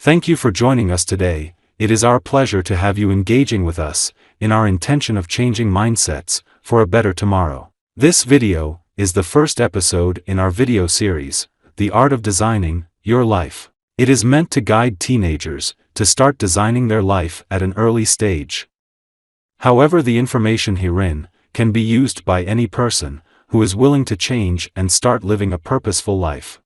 Thank you for joining us today. It is our pleasure to have you engaging with us in our intention of changing mindsets for a better tomorrow. This video is the first episode in our video series, The Art of Designing Your Life. It is meant to guide teenagers to start designing their life at an early stage. However, the information herein can be used by any person who is willing to change and start living a purposeful life.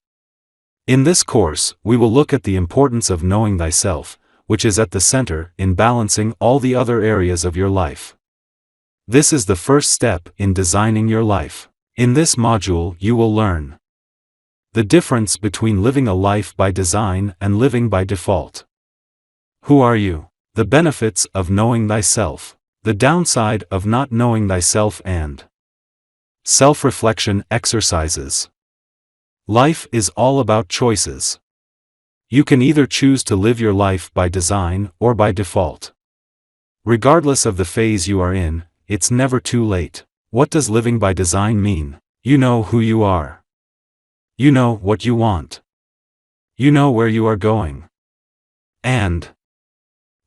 In this course, we will look at the importance of knowing thyself, which is at the center in balancing all the other areas of your life. This is the first step in designing your life. In this module, you will learn the difference between living a life by design and living by default. Who are you? The benefits of knowing thyself. The downside of not knowing thyself and self-reflection exercises. Life is all about choices. You can either choose to live your life by design or by default. Regardless of the phase you are in, it's never too late. What does living by design mean? You know who you are. You know what you want. You know where you are going. And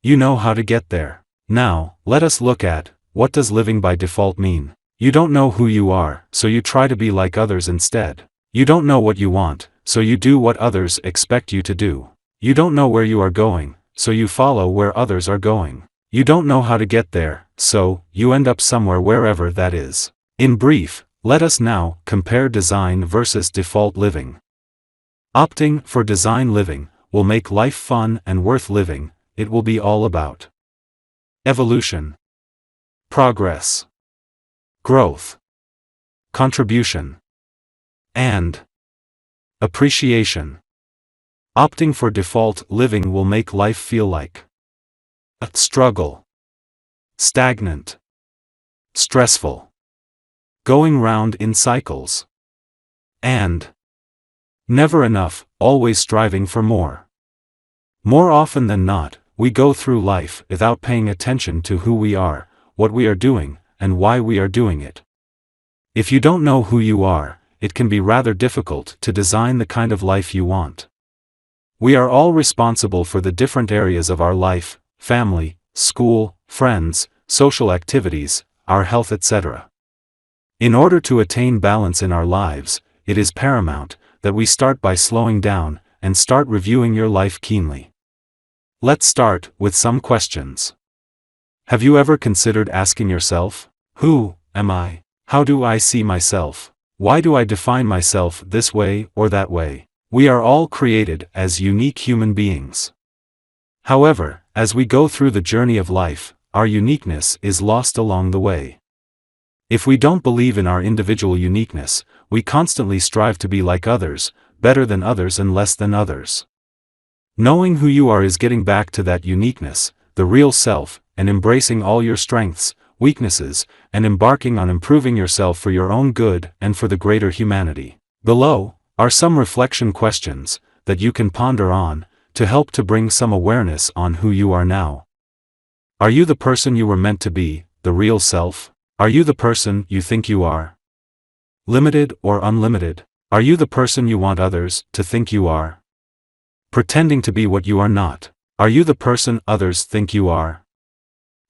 you know how to get there. Now, let us look at, what does living by default mean? You don't know who you are, so you try to be like others instead. You don't know what you want, so you do what others expect you to do. You don't know where you are going, so you follow where others are going. You don't know how to get there, so you end up somewhere wherever that is. In brief, let us now compare design versus default living. Opting for design living will make life fun and worth living. It will be all about evolution, progress, growth, contribution, and appreciation. Opting for default living will make life feel like a struggle, stagnant, stressful, going round in cycles, and never enough, always striving for more. More often than not, we go through life without paying attention to who we are, what we are doing, and why we are doing it. If you don't know who you are, it can be rather difficult to design the kind of life you want. We are all responsible for the different areas of our life: family, school, friends, social activities, our health, etc. In order to attain balance in our lives, it is paramount that we start by slowing down and start reviewing your life keenly. Let's start with some questions. Have you ever considered asking yourself, who am I? How do I see myself? Why do I define myself this way or that way? We are all created as unique human beings. However, as we go through the journey of life, our uniqueness is lost along the way. If we don't believe in our individual uniqueness, we constantly strive to be like others, better than others and less than others. Knowing who you are is getting back to that uniqueness, the real self, and embracing all your strengths, weaknesses, and embarking on improving yourself for your own good and for the greater humanity. Below are some reflection questions that you can ponder on to help to bring some awareness on who you are now. Are you the person you were meant to be, the real self? Are you the person you think you are? Limited or unlimited? Are you the person you want others to think you are? Pretending to be what you are not. Are you the person others think you are?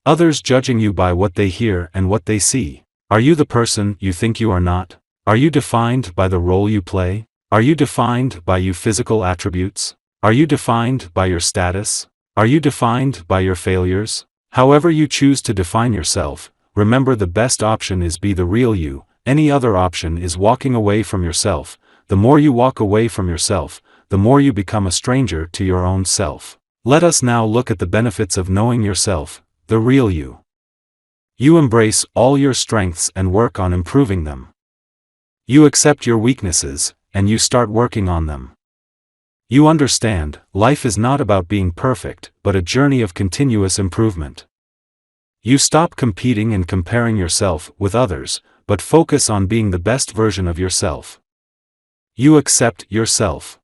Others judging you by what they hear and what they see. Are you the person you think you are not? Are you defined by the role you play? Are you defined by your physical attributes? Are you defined by your status? Are you defined by your failures? However you choose to define yourself, remember the best option is be the real you. Any other option is walking away from yourself. The more you walk away from yourself, the more you become a stranger to your own self. Let us now look at the benefits of knowing yourself, the real you. You embrace all your strengths and work on improving them. You accept your weaknesses, and you start working on them. You understand, life is not about being perfect, but a journey of continuous improvement. You stop competing and comparing yourself with others, but focus on being the best version of yourself. You accept yourself.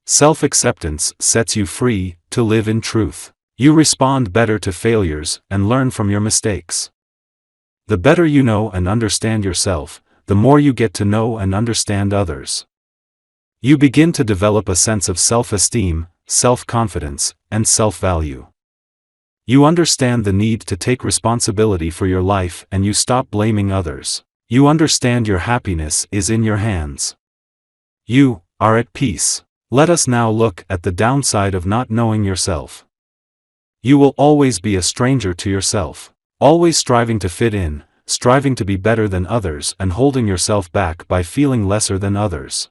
Self-acceptance sets you free to live in truth. You respond better to failures and learn from your mistakes. The better you know and understand yourself, the more you get to know and understand others. You begin to develop a sense of self-esteem, self-confidence, and self-value. You understand the need to take responsibility for your life and you stop blaming others. You understand your happiness is in your hands. You are at peace. Let us now look at the downside of not knowing yourself. You will always be a stranger to yourself. Always striving to fit in, striving to be better than others and holding yourself back by feeling lesser than others.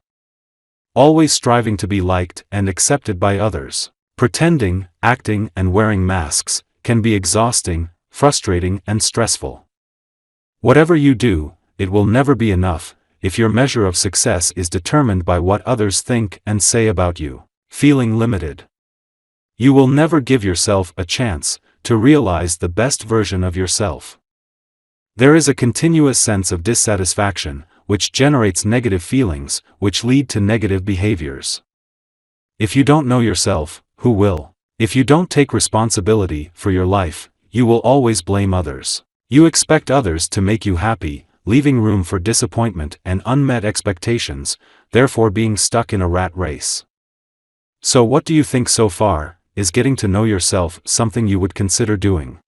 Always striving to be liked and accepted by others. Pretending, acting and wearing masks can be exhausting, frustrating and stressful. Whatever you do, it will never be enough if your measure of success is determined by what others think and say about you. Feeling limited. You will never give yourself a chance to realize the best version of yourself. There is a continuous sense of dissatisfaction, which generates negative feelings, which lead to negative behaviors. If you don't know yourself, who will? If you don't take responsibility for your life, you will always blame others. You expect others to make you happy, leaving room for disappointment and unmet expectations, therefore being stuck in a rat race. So what do you think so far? Is getting to know yourself something you would consider doing?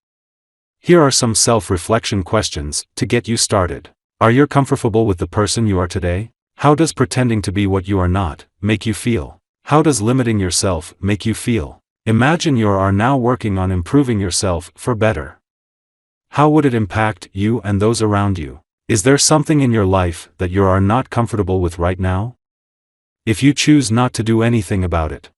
Here are some self-reflection questions to get you started. Are you comfortable with the person you are today? How does pretending to be what you are not make you feel? How does limiting yourself make you feel? Imagine you are now working on improving yourself for better. How would it impact you and those around you? Is there something in your life that you are not comfortable with right now? If you choose not to do anything about it,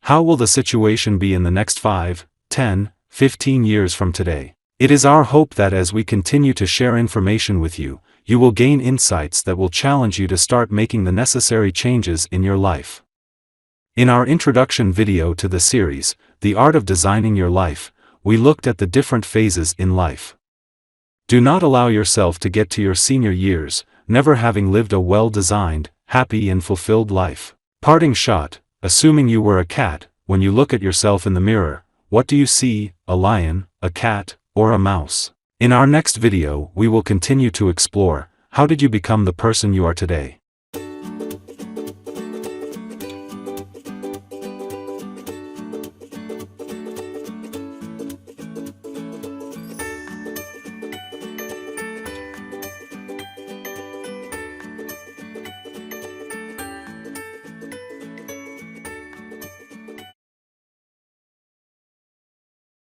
how will the situation be in the next 5, 10, 15 years from today? It is our hope that as we continue to share information with you, you will gain insights that will challenge you to start making the necessary changes in your life. In our introduction video to the series, The Art of Designing Your Life, we looked at the different phases in life. Do not allow yourself to get to your senior years, never having lived a well-designed, happy and fulfilled life. Parting shot, assuming you were a cat, when you look at yourself in the mirror, what do you see, a lion, a cat, or a mouse? In our next video we will continue to explore, how did you become the person you are today?